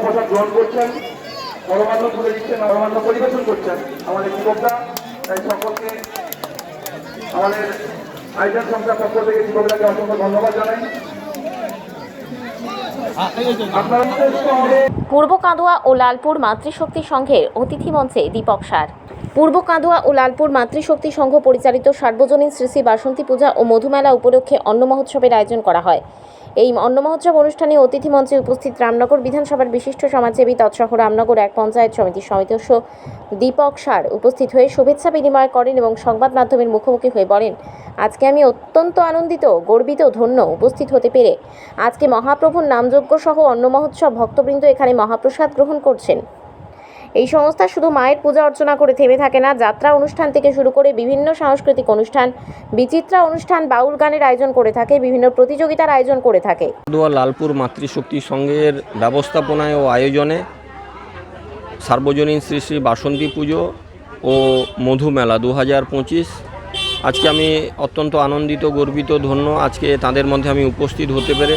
প্রসাদ গ্রহণ করছেন, পরমান্ন তুলে দিচ্ছেন, পরমান্ন পরিবেশন করছেন আমাদের যুবকরা। তাই সকলকে আমাদের আয়োজন সংস্থার পক্ষ থেকে যুবকরাকে অসংখ্য ধন্যবাদ জানাই। পূর্ব কাঁদুয়া ও লালপুর মাতৃশক্তি সংঘের অতিথি মঞ্চে দীপক সার। পূর্ব কাঁদুয়া ও লালপুর মাতৃশক্তি সংঘ পরিচালিত সার্বজনীন শ্রী শ্রী বাসন্তী পূজা ও মধুমেলা উপলক্ষে অন্ন মহোৎসবের আয়োজন করা হয়। এই অন্ন মহোৎসব অনুষ্ঠানে অতিথি মঞ্চে উপস্থিত রামনগর বিধানসভার বিশিষ্ট সমাজসেবী তৎসহ রামনগর এক পঞ্চায়েত সমিতির সদস্য দীপক সার উপস্থিত হয়ে শুভেচ্ছা বিনিময় করেন এবং সংবাদ মাধ্যমের মুখোমুখি হয়ে বলেন, আজকে আমি অত্যন্ত আনন্দিত, গর্বিত, ধন্য উপস্থিত হতে পেরে। আজকে মহাপ্রভুর নামযজ্ঞ সহ অন্ন মহোৎসব ভক্তবৃন্দ এখানে মহাপ্রসাদ গ্রহণ করছেন। এই সংস্থা শুধু মায়ের পূজা অর্চনা করে থেমে থাকে না, যাত্রা অনুষ্ঠান থেকে শুরু করে বিভিন্ন সাংস্কৃতিক অনুষ্ঠান, বিচিত্রা অনুষ্ঠান, বাউল গানের আয়োজন করে থাকে, বিভিন্ন প্রতিযোগিতার আয়োজন করে থাকে। লালপুর মাতৃশক্তি সংঘের ব্যবস্থাপনায় ও আয়োজনে সার্বজনীন শ্রী শ্রী বাসন্তী পুজো ও মধুমেলা 2025 আজকে আমি অত্যন্ত আনন্দিত, গর্বিত, ধন্য আজকে তাদের মধ্যে আমি উপস্থিত হতে পেরে।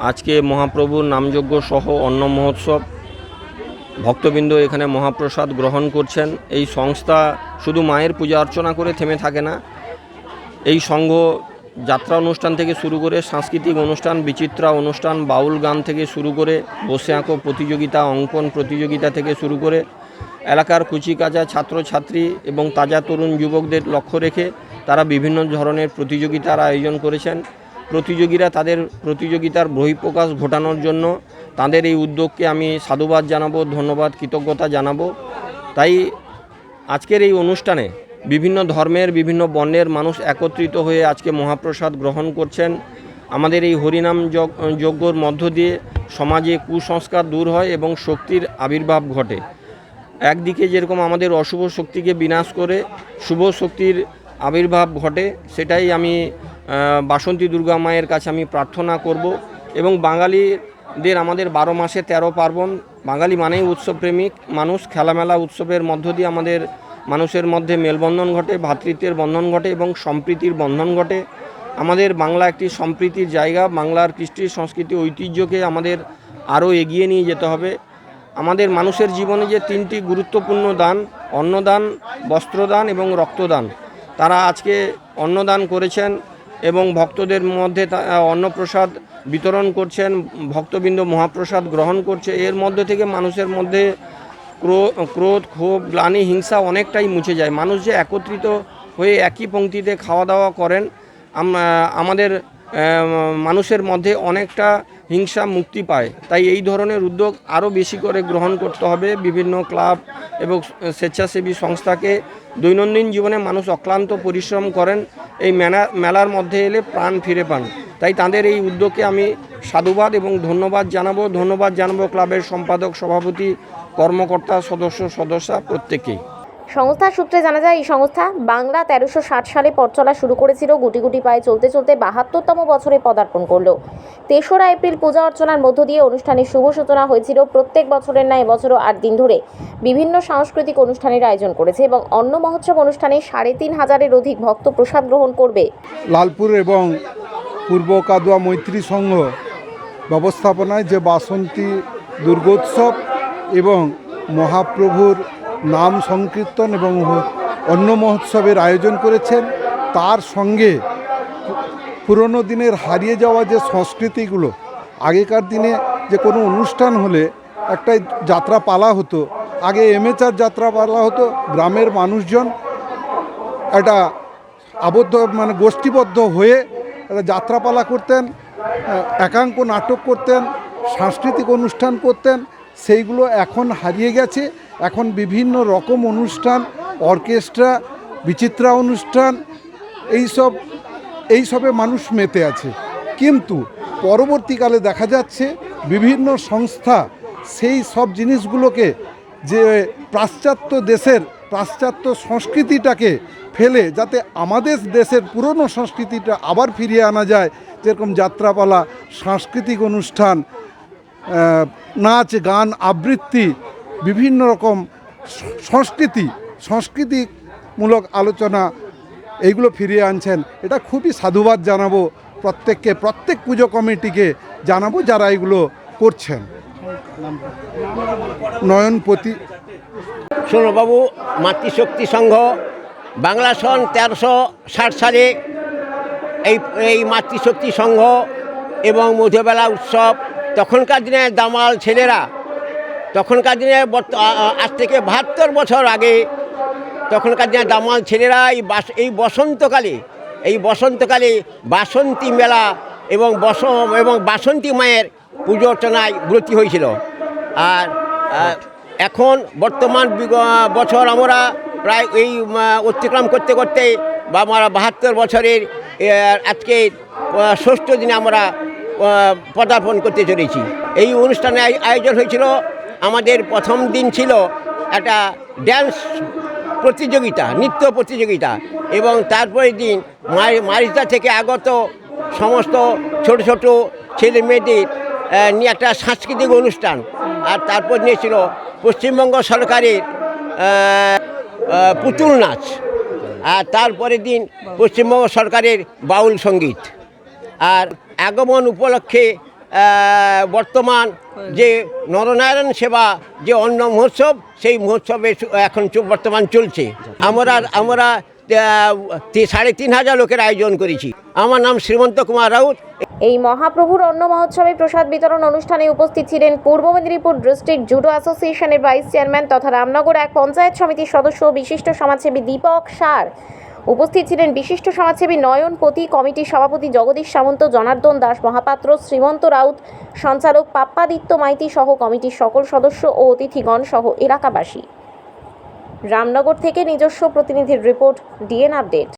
আজকে মহাপ্রভুর নামযজ্ঞ সহ অন্ন মহোৎসব ভক্তবৃন্দ এখানে মহাপ্রসাদ গ্রহণ করছেন। এই সংস্থা শুধু মায়ের পূজা অর্চনা করে থেমে থাকে না, এই সংঘ যাত্রা অনুষ্ঠান থেকে শুরু করে সাংস্কৃতিক অনুষ্ঠান, বিচিত্রা অনুষ্ঠান, বাউল গান থেকে শুরু করে বসে আঁকো প্রতিযোগিতা, অঙ্কন প্রতিযোগিতা থেকে শুরু করে এলাকার কুচিকাঁচা ছাত্রছাত্রী এবং তাজা তরুণ যুবকদের লক্ষ্য রেখে তারা বিভিন্ন ধরনের প্রতিযোগিতার আয়োজন করেছেন। প্রতিযোগীরা তাদের প্রতিযোগিতার বহিঃপ্রকাশ ঘটানোর জন্য তাদের এই উদ্যোগকে আমি সাধুবাদ জানাবো, ধন্যবাদ, কৃতজ্ঞতা জানাবো। তাই আজকের এই অনুষ্ঠানে বিভিন্ন ধর্মের, বিভিন্ন বর্ণের মানুষ একত্রিত হয়ে আজকে মহাপ্রসাদ গ্রহণ করছেন। আমাদের এই হরিনাম যজ্ঞর মধ্য দিয়ে সমাজে কুসংস্কার দূর হয় এবং শক্তির আবির্ভাব ঘটে। একদিকে যেরকম আমাদের অশুভ শক্তিকে বিনাশ করে শুভ শক্তির আবির্ভাব ঘটে, সেটাই আমি বাসন্তী দুর্গা মায়ের কাছে আমি প্রার্থনা করব। এবং বাঙালিদের আমাদের 12 মাসে 13 পার্বণ, বাঙালি মানেই উৎসবপ্রেমিক মানুষ। খেলামেলা উৎসবের মধ্য দিয়ে আমাদের মানুষের মধ্যে মেলবন্ধন ঘটে, ভ্রাতৃত্বের বন্ধন ঘটে এবং সম্প্রীতির বন্ধন ঘটে। আমাদের বাংলা একটি সম্প্রীতির জায়গা। বাংলার কৃষ্টি সংস্কৃতি ঐতিহ্যকে আমাদের আরও এগিয়ে নিয়ে যেতে হবে। আমাদের মানুষের জীবনে যে 3টি গুরুত্বপূর্ণ দান, অন্নদান, বস্ত্রদান এবং রক্তদান, তারা আজকে অন্নদান করেছেন এবং ভক্তদের মধ্যে অন্নপ্রসাদ বিতরণ করছেন। ভক্তবৃন্দ মহাপ্রসাদ গ্রহণ করছে। এর মধ্যে থেকে মানুষের মধ্যে ক্রোধ, ক্ষোভ, গ্লানি, হিংসা অনেকটাই মুছে যায়। মানুষ যে একত্রিত হয়ে একই পংক্তিতে খাওয়া দাওয়া করেন, আমাদের মানুষের মধ্যে অনেকটা হিংসা মুক্তি পায়। তাই এই ধরনের উদ্যোগ আরও বেশি করে গ্রহণ করতে হবে। বিভিন্ন ক্লাব এবং স্বেচ্ছাসেবী সংস্থাকে দৈনন্দিন জীবনে মানুষ অক্লান্ত পরিশ্রম করেন, এই মেলার মধ্যে এলে প্রাণ ফিরে পান। তাই তাদের এই উদ্যোগকে আমি সাধুবাদ এবং ধন্যবাদ জানাবো ক্লাবের সম্পাদক, সভাপতি, কর্মকর্তা, সদস্যা প্রত্যেকেই। সংস্থার সূত্রে জানা যায়, এই সংস্থা বাংলা 1360 সালে পথ চলা শুরু করেছিল। গুটি গুটি পায়ে চলতে চলতে 72তম বছরে পদার্পণ করল। 3রা এপ্রিল পূজা অর্চনার মধ্য দিয়ে অনুষ্ঠানের শুভ সূচনা হয়েছিল। প্রত্যেক বছরের ন্যায় এবছরও 8 দিন ধরে বিভিন্ন সাংস্কৃতিক অনুষ্ঠানের আয়োজন করেছে এবং অন্ন মহোৎসব অনুষ্ঠানে 3500-এর অধিক ভক্ত প্রসাদ গ্রহণ করবে। লালপুর এবং পূর্ব কাদুয়া মৈত্রী সংঘ ব্যবস্থাপনায় যে বাসন্তী দুর্গোৎসব এবং মহাপ্রভুর নাম সংকীর্তন এবং অন্ন মহোৎসবের আয়োজন করেছেন, তার সঙ্গে পুরনো দিনের হারিয়ে যাওয়া যে সংস্কৃতিগুলো, আগেকার দিনে যে কোনো অনুষ্ঠান হলে একটা যাত্রা পালা হতো, আগে এমেচার যাত্রা পালা হতো, গ্রামের মানুষজন একটা আবদ্ধ গোষ্ঠীবদ্ধ হয়ে একটা যাত্রাপালা করতেন, একাঙ্ক নাটক করতেন, সাংস্কৃতিক অনুষ্ঠান করতেন। সেইগুলো এখন হারিয়ে গেছে। এখন বিভিন্ন রকম অনুষ্ঠান, অর্কেস্ট্রা, বিচিত্রা অনুষ্ঠান, এইসবে মানুষ মেতে আছে। কিন্তু পরবর্তীকালে দেখা যাচ্ছে বিভিন্ন সংস্থা সেই সব জিনিসগুলোকে, যে পাশ্চাত্য সংস্কৃতিটাকে ফেলে যাতে আমাদের দেশের পুরনো সংস্কৃতিটা আবার ফিরিয়ে আনা যায়, যেরকম যাত্রাপালা, সাংস্কৃতিক অনুষ্ঠান, নাচ, গান, আবৃত্তি, বিভিন্ন রকম সংস্কৃতিমূলক আলোচনা, এইগুলো ফিরিয়ে আনছেন। এটা খুবই সাধুবাদ জানাবো প্রত্যেক পুজো কমিটিকে জানাবো যারা এগুলো করছেন। নয়নপতি। সোনবাবু মাতৃশক্তি সংঘ বাংলা সন 1360 সালে এই মাতৃশক্তি সংঘ এবং মধুবেলা উৎসব, তখনকার দিনে দামাল ছেলেরা, তখনকার দিনে আজ থেকে 72 বছর আগে তখনকার দিনে দামাল ছেলেরা এই বসন্তকালে বাসন্তী মেলা এবং বাসন্তী মায়ের পুজো অর্চনায় ব্রতী হয়েছিল। আর এখন বর্তমান বছর আমরা প্রায় এই অতিক্রম করতে করতে বা আমরা 72 বছরের আজকে 6ষ্ঠ দিনে আমরা পদার্পণ করতে চলেছি। এই অনুষ্ঠানে আয়োজন হয়েছিল, আমাদের প্রথম দিন ছিল একটা ড্যান্স প্রতিযোগিতা, নৃত্য প্রতিযোগিতা, এবং তারপরের দিন মারিজদা থেকে আগত সমস্ত ছোট ছোট ছেলে মেয়েদের নিয়ে একটা সাংস্কৃতিক অনুষ্ঠান। আর তারপর নিয়েছিল পশ্চিমবঙ্গ সরকারের পুতুল নাচ। আর তারপরের দিন পশ্চিমবঙ্গ সরকারের বাউল সঙ্গীত। আর আগমন উপলক্ষে বর্তমান যে নরনারায়ণ সেবা যে অন্ন মহোৎসব, সেই মহোৎসবে এখন বর্তমান চলছে। আমরা 3500 লোকের আয়োজন করেছি। আমার নাম শ্রীমন্ত কুমার রাউত। এই মহাপ্রভুর অন্ন মহোৎসবে প্রসাদ বিতরণ অনুষ্ঠানে উপস্থিত ছিলেন পূর্ব মেদিনীপুর ডিস্ট্রিক্ট জুডো অ্যাসোসিয়েশনের ভাইস চেয়ারম্যান তথা রামনগর 1 পঞ্চায়েত সমিতির সদস্য বিশিষ্ট সমাজসেবী দীপক সার। উপস্থিত ছিলেন বিশিষ্ট সমাজসেবী নয়নপতি, কমিটির সভাপতি জগদীশ সামন্ত, জনার্দন দাস মহাপাত্র, শ্রীমন্ত রাউত, সঞ্চালক পাপ্পাদিত্য মাইতি সহ কমিটির সকল সদস্য ও অতিথিগণ সহ এলাকাবাসী। রামনগর থেকে নিজস্ব প্রতিনিধির রিপোর্ট, ডিএন আপডেট।